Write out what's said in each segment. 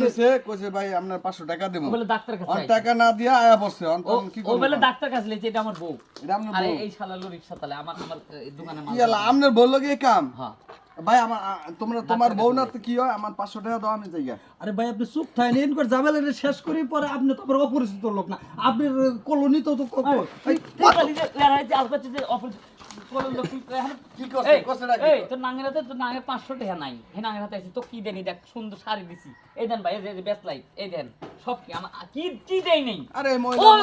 কইছে কইছে ভাই আপনার 500 টাকা দেব বলে ডাক্তার কাছে অন টাকা না দিয়া আয়া বসছে অন কি ও করব বলে ডাক্তার কাছে লইছে এটা আমার বউ এটা আপনার আরে বউ এই শালা লো রিকশা তালে আমার দোকানে মাল ইয়ালা আপনার বউ লগে এই কাম হ্যাঁ ভাই আমার তোমার বউ না তো কি হয় আমার 500 টাকা দাও আমি যাইগা আরে ভাই আপনি চুপ থাকেন এন করে ঝামেলা শেষ করি পরে আপনি তো আবার অপরিচিত লোক না আপনার কলোনি তো কি করছে কষ্ট লাগে এই তোর নাঙ্গেরাতে তোর নাঙ্গে 500 টাকা নাই হে নাঙ্গেরাতে আছে তো কি দেনি দেখ সুন্দর শাড়ি দিছি এই দেন ভাই এই যে বেসলাই এই দেন সব কি আমার কি দেই নাই আরে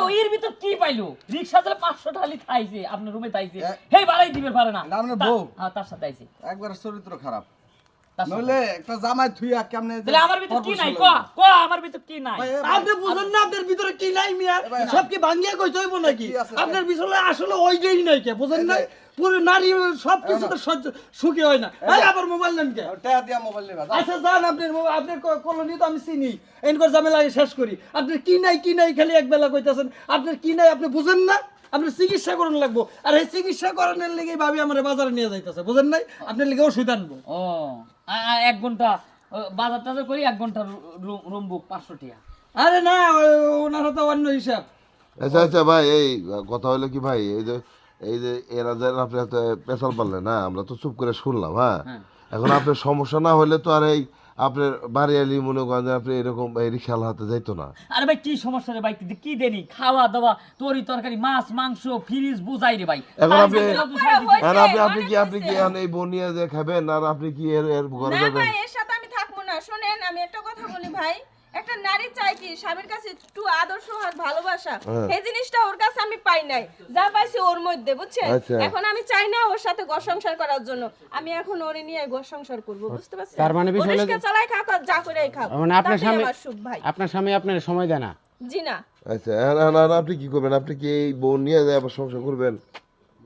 ও এর ভিতর কি পাইলো রিকশা চলে 500 টাকা খাইছে আপনার রুমে তাইছে হে বাড়াই দিবে পারে না আপনার বউ হ্যাঁ তার সাথে আইছে একবার চরিত্র খারাপ নইলে একটা জামাই থুইয়া কেমনে তাহলে আমার ভিতর কি নাই ক আমার ভিতর কি নাই আপনি বুঝেন না আপনার ভিতরে কি নাই মিয়া সব কি ভাঙিয়া কইতে হইব নাকি আপনার ভিতরে আসলে ওইটাই নাই কে বুঝেন না পুরো নারী সব কিছু তো সুখী হয় না এই আবার মোবাইল নেন কে টাকা দিয়া মোবাইল নিবা আচ্ছা যান আপনার কলোনি তো আমি চিনি এনকর ঝামেলা শেষ করি আপনার কি নাই খালি এক বেলা কইতাছেন আপনার কি নাই আপনি বুঝেন না আপনি চিকিৎসা করুন লাগবো আর এই চিকিৎসা করানোর লেগেই ভাবি আমার বাজারে নিয়ে যাইতেছে বুঝেন নাই আপনার লেগে ওষুধ আনবো ও 1 ঘন্টা বাজার টাজার করি 1 ঘন্টা রুম বুক 500 টাকা আরে না ওনারা তো অন্য হিসাব আচ্ছা ভাই এই কথা হলো কি ভাই এই যে এরা যে আপনি পেশাল পারলেন না আমরা তো চুপ করে শুনলাম হ্যাঁ এখন আপনার সমস্যা না হলে তো আর এই আপনার বাড়ি আলি মনে করেন যে আপনি এরকম রিক্সাল হাতে যাইতো না আরে ভাই কি সমস্যা রে ভাই কি দেনি খাওয়া দাওয়া তরকারি মাছ মাংস ফ্রিজ বুঝাই রে ভাই এখন আপনি কি এই বনিয়া যে খাবেন আর আপনি কি এর ঘরে না যাবেন ভাই এর সাথে আমি থাকবো না শুনেন আমি একটা কথা বলি ভাই একটা নারী চাই কি স্বামীর কাছে একটু আদর্শ আর ভালোবাসা এই জিনিসটা ওর কাছে আমি পাই নাই যা পাইছি ওর মধ্যে বুঝছেন এখন আমি চাই না ওর সাথে ঘর সংসার করার জন্য আমি এখন ওরে নিয়ে ঘর সংসার করব বুঝতে পারছেন তার মানে বিষয় হলো চালাই খাক আর যা করেই খাক মানে আপনার স্বামী ভাই আপনার স্বামী আপনার সময় দেয় না জি না আচ্ছা আপনি কি করবেন আপনি কি এই বোন নিয়ে যায় আবার সংসার করবেন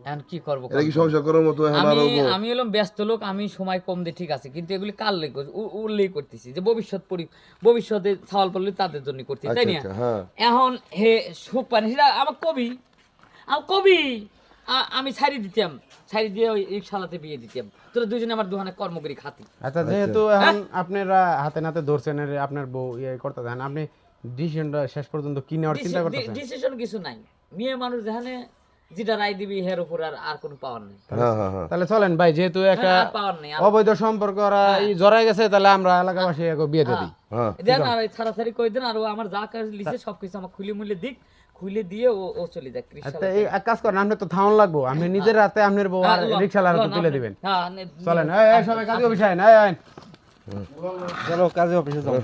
এখন কি করব এটা কি সংসার করার মতো আমি হলাম ব্যস্ত লোক আমি সময় কম দিয়ে ঠিক আছে কিন্তু এগুলি কাল উল্লেখ করতেছি যে ভবিষ্যতে সওয়াল পড়লে তাদের জন্য করতেছি তাই না এখন হে সুখ পানি সেটা আমার কবি আমি ছাড়ি দিয়ে ওই রিকশালাতে বিয়ে দিতাম তোরা দুজনে আমার দোকানে কর্ম করি খাতি আচ্ছা যেহেতু এখন আপনারা হাতে নাতে ধরছেন আপনার বউ ইয়ে করতে দেন আপনি ডিসিশনটা শেষ পর্যন্ত কি নেওয়ার চিন্তা করতেছেন ডিসিশন কিছু নাই মেয়ে মানুষ যেখানে যেটা রায় দিবি এর উপর আর কোনো পাওয়ার নেই তাহলে চলেন ভাই যেহেতু একটা পাওয়ার নেই অবৈধ সম্পর্ক জড়াই গেছে তাহলে আমরা এলাকাবাসী বিয়ে দিয়ে দিই দেন আর ছাড়াছাড়ি করে দেন আর ও আমার যা কাজ লিখে সবকিছু আমার খুলে দিয়ে ও চলে যাক আচ্ছা এই এক কাজ করেন আপনি তো থাউন লাগবো আপনি নিজের রাতে আপনার বউ আর রিকশালার হাতে তুলে দিবেন চলেন এই সবাই কাজে অফিসে আইন চলো কাজে অফিসে যাও